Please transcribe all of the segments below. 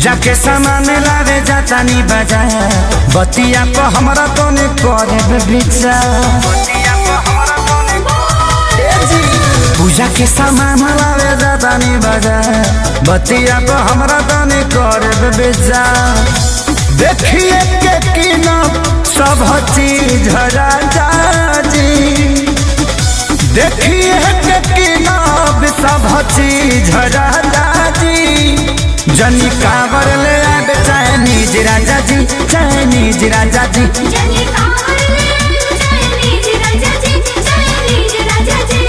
पूजा के सामान लावे जाता नी बाजार, बतिया को हमरा तो ने करे विचार। पूजा के सामान लावे जाता नी बाजार, बतिया को हमरा तो ने करे विचार। देखिए के किना सब चीज राजा जी, देखिए के किना सब चीज राजा जी। जनी कावर ले आबे चाइनीज राजा जी, चाइनीज राजा जी। जनी कावर ले आबे चाइनीज राजा जी, चाइनीज राजा जी।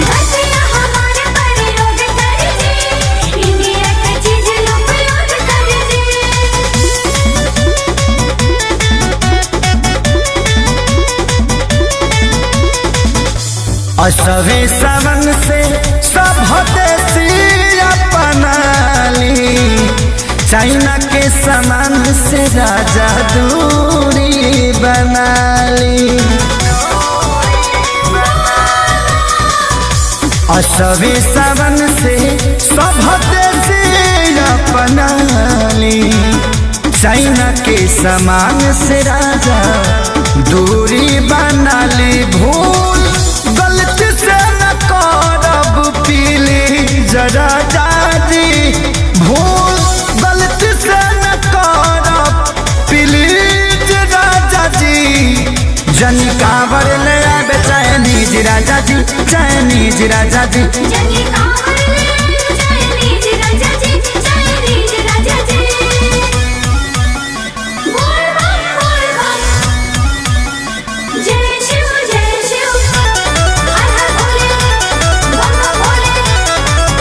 बतिया हमारे पर रोज कर जी, इंडिया के चीज लोग याद कर जी। असवे सावन से सब देसी अपनाली, चाइना के सामान से राजा दूरी बनाली। असवे सावन से सब देसी अपनाली, चाइना के सामान से राजा दूरी बनाली। भूल गलती से न करब पीली जरा जाजी, भूल गलती से न करब पीली जरा जाजी। जनी कावर ले आबे चाइनीज राजा जी, चाइनीज राजा जी। जनी कावर ले आबे चाइनीज राजा जी, चाइनीज राजा जी। बोल बम बोल बम, जय शिव जय शिव। हर हर भोले, बम बम भोले,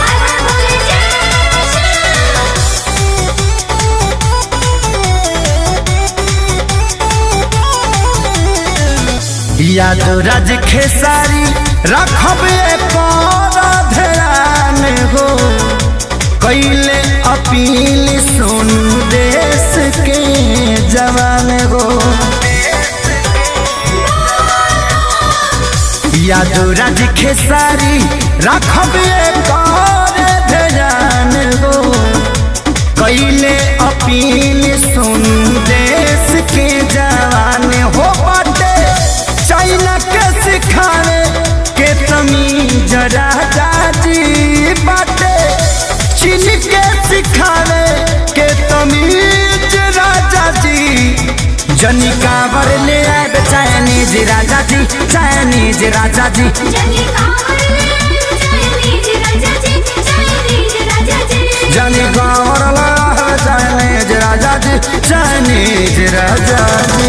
हर हर भोले जय शिव। याद राज खेसारी रखब ध्यान हो, कैले अपील सोनू देश के जवान हो। याद राज खेसारी रखब ध्यान हो, कैले अपील सोनू देश के जवान हो। बाटे चाइना के सिखावे के तमीज राजा जी, बाटे चीन के सिखावे के तमीज राजा जी। जनी कावर ले आबे चाइनीज राजा जी, चाइनीज राजा जी। जनी कावर ले आबे चाइनीज राजा जी, चाइनीज राजा जी। जनी कावर ले आबे चाइनीज राजा जी, चाइनीज राजा जी।